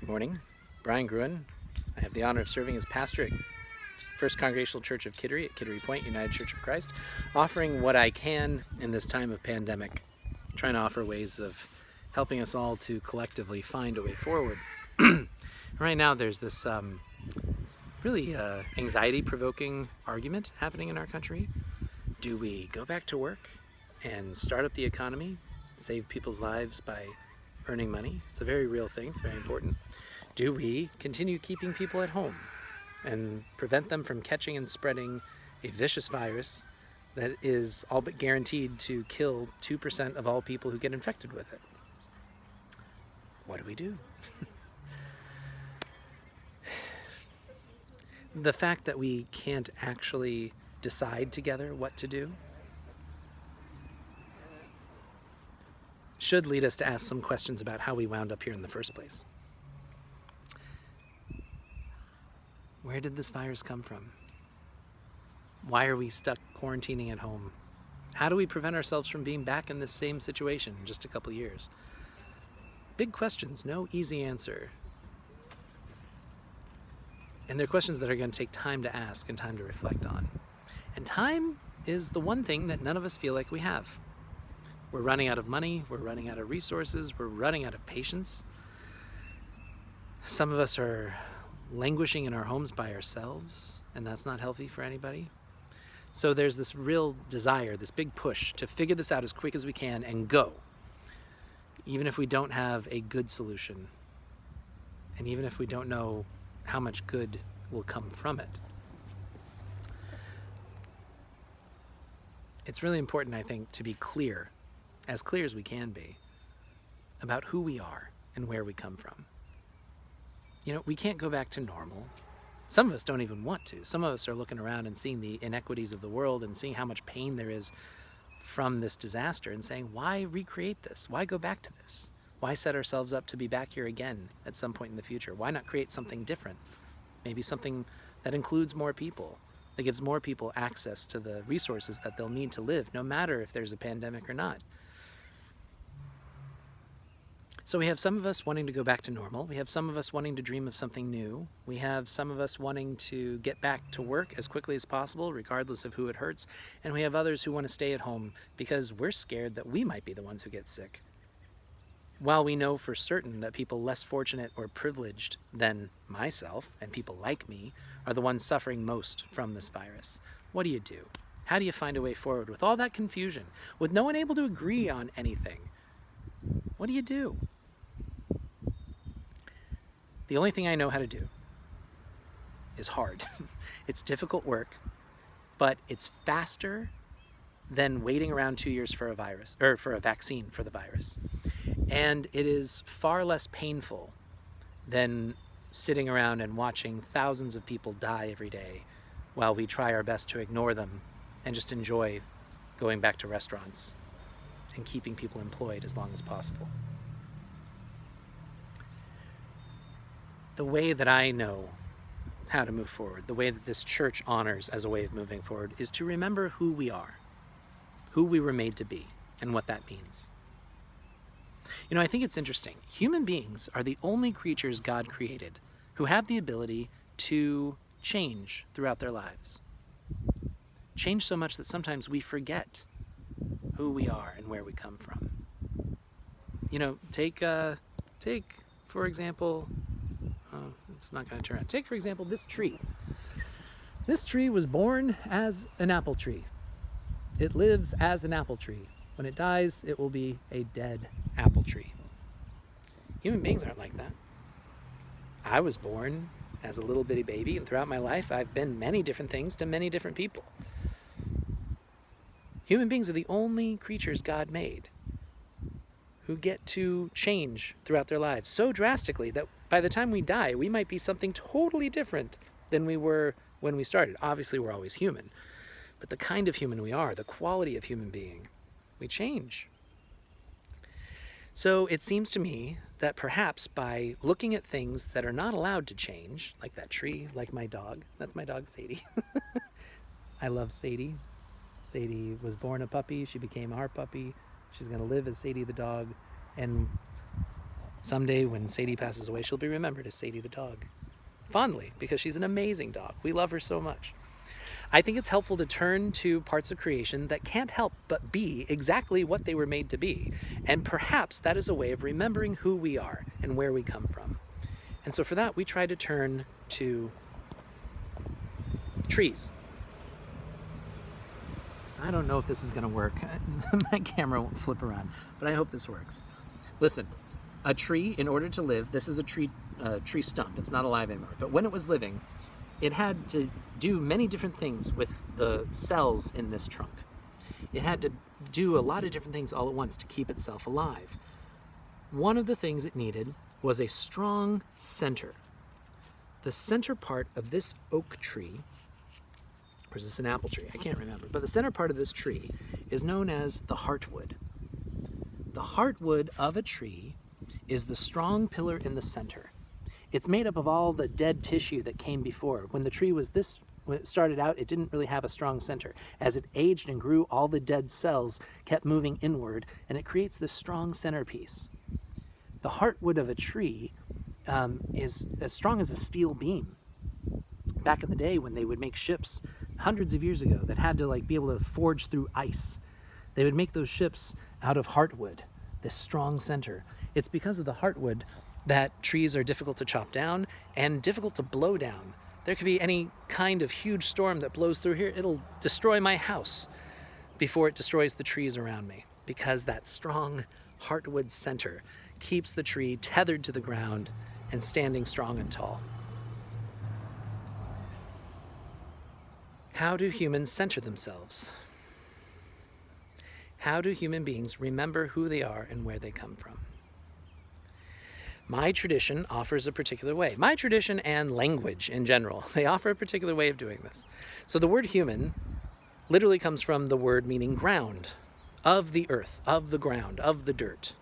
Morning, Brian Gruen. I have the honor of serving as pastor at First Congregational Church of Kittery at Kittery Point United Church of Christ, offering what I can in this time of pandemic, trying to offer ways of helping us all to collectively find a way forward. Right now there's this really anxiety-provoking argument happening in our country. Do we go back to work and start up the economy, save people's lives by earning money? It's a very real thing, it's very important. Do we continue keeping people at home and prevent them from catching and spreading a vicious virus that is all but guaranteed to kill 2% of all people who get infected with it? What do we do? The fact that we can't actually decide together what to do should lead us to ask some questions about how we wound up here in the first place. Where did this virus come from? Why are we stuck quarantining at home? How do we prevent ourselves from being back in this same situation in just a couple years? Big questions, no easy answer. And they're questions that are going to take time to ask and time to reflect on. And time is the one thing that none of us feel like we have. We're running out of money, we're running out of resources, we're running out of patience. Some of us are languishing in our homes by ourselves, and that's not healthy for anybody. So there's this real desire, this big push to figure this out as quick as we can and go, even if we don't have a good solution, and even if we don't know how much good will come from it. It's really important, I think, to be clear as we can be, about who we are and where we come from. You know, we can't go back to normal. Some of us don't even want to. Some of us are looking around and seeing the inequities of the world and seeing how much pain there is from this disaster and saying, why recreate this? Why go back to this? Why set ourselves up to be back here again at some point in the future? Why not create something different? Maybe something that includes more people, that gives more people access to the resources that they'll need to live, no matter if there's a pandemic or not. So we have some of us wanting to go back to normal. We have some of us wanting to dream of something new. We have some of us wanting to get back to work as quickly as possible, regardless of who it hurts. And we have others who want to stay at home because we're scared that we might be the ones who get sick. While we know for certain that people less fortunate or privileged than myself and people like me are the ones suffering most from this virus, what do you do? How do you find a way forward with all that confusion, with no one able to agree on anything? What do you do? The only thing I know how to do is hard. It's difficult work, but it's faster than waiting around 2 years for a virus, or for a vaccine for the virus. And it is far less painful than sitting around and watching thousands of people die every day while we try our best to ignore them and just enjoy going back to restaurants and keeping people employed as long as possible. The way that I know how to move forward, the way that this church honors as a way of moving forward, is to remember who we are, who we were made to be, and what that means. You know, I think it's interesting. Human beings are the only creatures God created who have the ability to change throughout their lives. Change so much that sometimes we forget who we are and where we come from. You know, take for example, it's not going to turn out. Take, for example, this tree. This tree was born as an apple tree. It lives as an apple tree. When it dies, it will be a dead apple tree. Human beings aren't like that. I was born as a little bitty baby, and throughout my life, I've been many different things to many different people. Human beings are the only creatures God made who get to change throughout their lives so drastically that by the time we die, we might be something totally different than we were when we started. Obviously, we're always human, but the kind of human we are, the quality of human being, we change. So it seems to me that perhaps by looking at things that are not allowed to change, like that tree, like my dog, that's my dog Sadie. I love Sadie. Sadie was born a puppy, she became our puppy. She's going to live as Sadie the dog. And Someday when Sadie passes away, she'll be remembered as Sadie the dog. Fondly, because she's an amazing dog. We love her so much. I think it's helpful to turn to parts of creation that can't help but be exactly what they were made to be. And perhaps that is a way of remembering who we are and where we come from. And so for that, we try to turn to trees. I don't know if this is going to work. My camera won't flip around, but I hope this works. Listen, a tree, in order to live, this is a tree stump. It's not alive anymore. But when it was living, it had to do many different things with the cells in this trunk. It had to do a lot of different things all at once to keep itself alive. One of the things it needed was a strong center. The center part of this oak tree, or is this an apple tree? I can't remember. But the center part of this tree is known as the heartwood. The heartwood of a tree is the strong pillar in the center. It's made up of all the dead tissue that came before. When the tree was this, when it started out, it didn't really have a strong center. As it aged and grew, all the dead cells kept moving inward, and it creates this strong centerpiece. The heartwood of a tree is as strong as a steel beam. Back in the day when they would make ships, hundreds of years ago, that had to be able to forge through ice, they would make those ships out of heartwood, this strong center. It's because of the heartwood that trees are difficult to chop down and difficult to blow down. There could be any kind of huge storm that blows through here. It'll destroy my house before it destroys the trees around me, because that strong heartwood center keeps the tree tethered to the ground and standing strong and tall. How do humans center themselves? How do human beings remember who they are and where they come from? My tradition offers a particular way. My tradition and language in general, they offer a particular way of doing this. So the word human literally comes from the word meaning ground, of the earth, of the ground, of the dirt.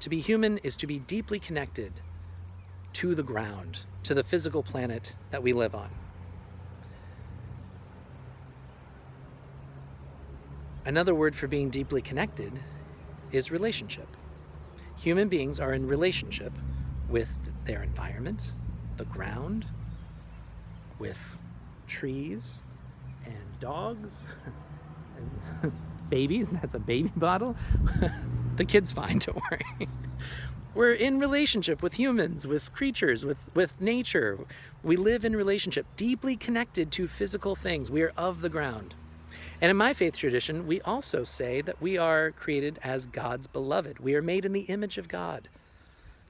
To be human is to be deeply connected to the ground, to the physical planet that we live on. Another word for being deeply connected is relationship. Human beings are in relationship with their environment, the ground, with trees and dogs and babies. That's a baby bottle. The kid's fine, don't worry. We're in relationship with humans, with creatures, with nature. We live in relationship, deeply connected to physical things. We are of the ground. And in my faith tradition, we also say that we are created as God's beloved. We are made in the image of God.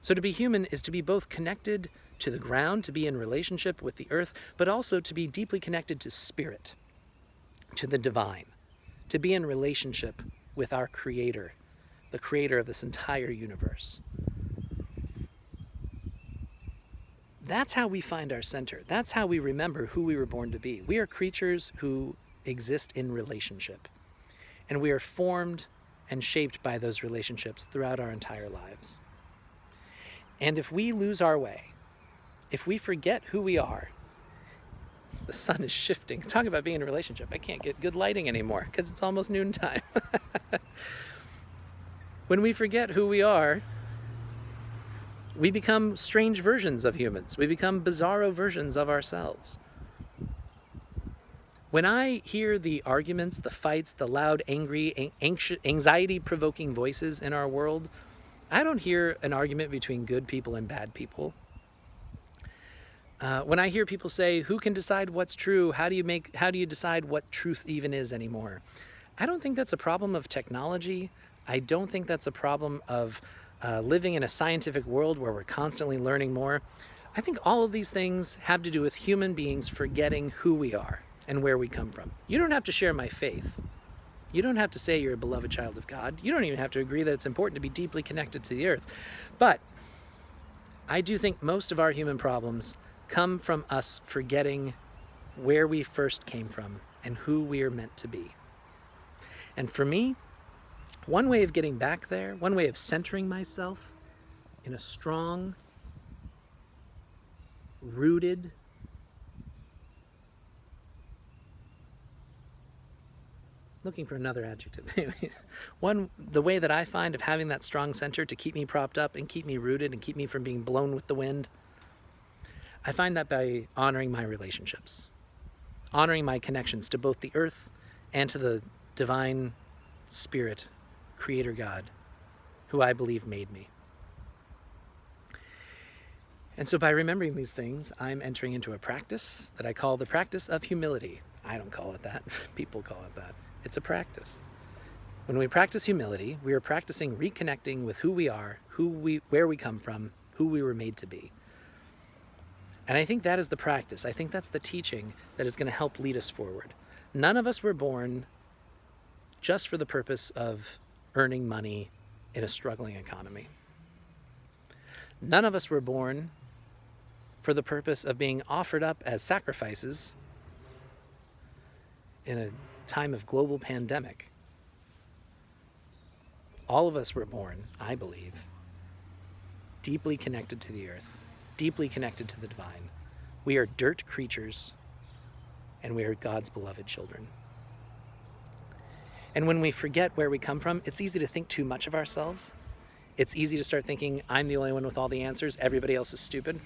So to be human is to be both connected to the ground, to be in relationship with the earth, but also to be deeply connected to spirit, to the divine, to be in relationship with our Creator, the creator of this entire universe. That's how we find our center. That's how we remember who we were born to be. We are creatures who exist in relationship, and we are formed and shaped by those relationships throughout our entire lives. And if we lose our way, if we forget who we are, the sun is shifting. Talk about being in a relationship. I can't get good lighting anymore because it's almost noontime. When we forget who we are, we become strange versions of humans. We become bizarro versions of ourselves. When I hear the arguments, the fights, the loud, angry, anxiety-provoking voices in our world, I don't hear an argument between good people and bad people. When I hear people say, who can decide what's true? How do you decide what truth even is anymore? I don't think that's a problem of technology. I don't think that's a problem of living in a scientific world where we're constantly learning more. I think all of these things have to do with human beings forgetting who we are and where we come from. You don't have to share my faith. You don't have to say you're a beloved child of God. You don't even have to agree that it's important to be deeply connected to the earth. But I do think most of our human problems come from us forgetting where we first came from and who we are meant to be. And for me, one way of getting back there, one way of centering myself in a strong, rooted, looking for another adjective. The way that I find of having that strong center to keep me propped up and keep me rooted and keep me from being blown with the wind, I find that by honoring my relationships, honoring my connections to both the earth and to the divine spirit, creator God, who I believe made me. And so by remembering these things, I'm entering into a practice that I call the practice of humility. I don't call it that. People call it that. It's a practice. When we practice humility, we are practicing reconnecting with who we are, where we come from, who we were made to be. And I think that is the practice. I think that's the teaching that is going to help lead us forward. None of us were born just for the purpose of earning money in a struggling economy. None of us were born for the purpose of being offered up as sacrifices in a time of global pandemic. All of us were born, I believe, deeply connected to the earth, deeply connected to the divine. We are dirt creatures, and we are God's beloved children. And when we forget where we come from, it's easy to think too much of ourselves. It's easy to start thinking, I'm the only one with all the answers, everybody else is stupid.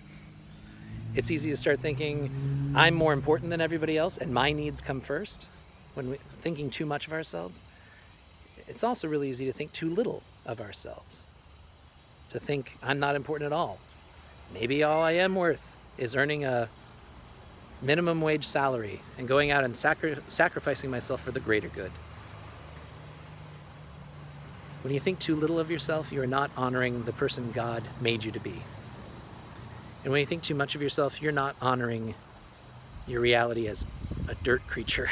It's easy to start thinking, I'm more important than everybody else, and my needs come first. When we're thinking too much of ourselves, it's also really easy to think too little of ourselves. To think, I'm not important at all. Maybe all I am worth is earning a minimum wage salary and going out and sacrificing myself for the greater good. When you think too little of yourself, you are not honoring the person God made you to be. And when you think too much of yourself, you're not honoring your reality as a dirt creature.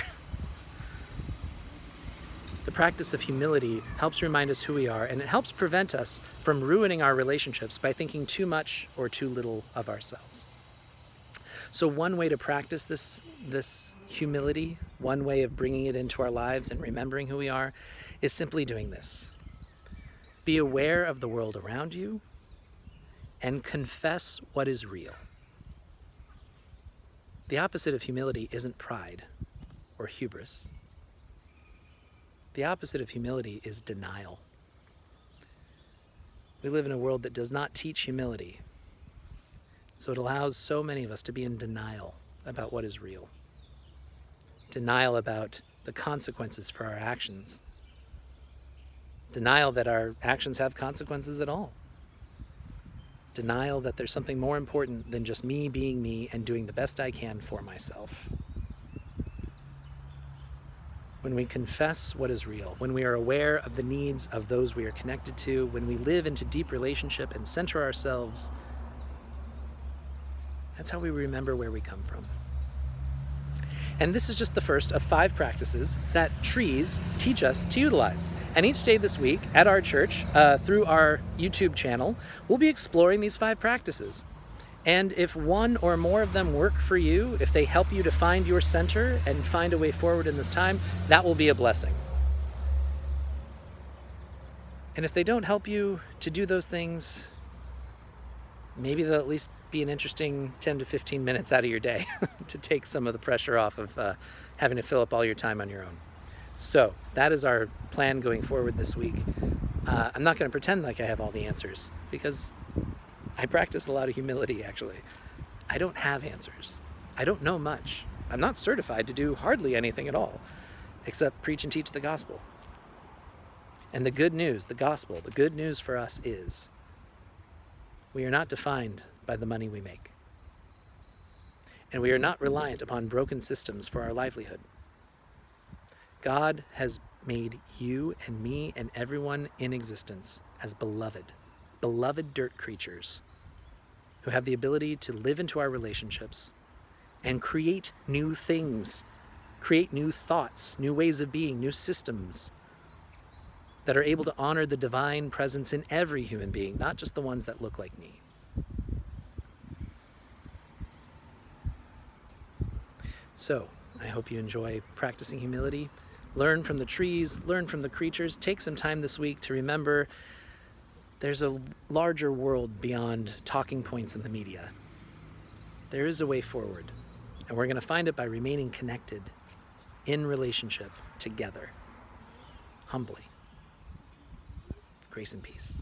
The practice of humility helps remind us who we are, and it helps prevent us from ruining our relationships by thinking too much or too little of ourselves. So one way to practice this humility, one way of bringing it into our lives and remembering who we are, is simply doing this. Be aware of the world around you and confess what is real. The opposite of humility isn't pride or hubris. The opposite of humility is denial. We live in a world that does not teach humility, so it allows so many of us to be in denial about what is real. Denial about the consequences for our actions. Denial that our actions have consequences at all. Denial that there's something more important than just me being me and doing the best I can for myself. When we confess what is real, when we are aware of the needs of those we are connected to, when we live into deep relationship and center ourselves, that's how we remember where we come from. And this is just the first of 5 practices that trees teach us to utilize. And each day this week at our church, through our YouTube channel, we'll be exploring these 5 practices. And if one or more of them work for you, if they help you to find your center and find a way forward in this time, that will be a blessing. And if they don't help you to do those things, maybe they'll at least be an interesting 10 to 15 minutes out of your day to take some of the pressure off of having to fill up all your time on your own. So that is our plan going forward this week. I'm not going to pretend like I have all the answers, because I practice a lot of humility, actually. I don't have answers. I don't know much. I'm not certified to do hardly anything at all, except preach and teach the gospel. And the good news, the gospel, the good news for us is we are not defined by the money we make. And we are not reliant upon broken systems for our livelihood. God has made you and me and everyone in existence as beloved dirt creatures who have the ability to live into our relationships and create new things, create new thoughts, new ways of being, new systems that are able to honor the divine presence in every human being, not just the ones that look like me. So, I hope you enjoy practicing humility. Learn from the trees, learn from the creatures. Take some time this week to remember there's a larger world beyond talking points in the media. There is a way forward, and we're going to find it by remaining connected in relationship together. humbly. Grace and peace.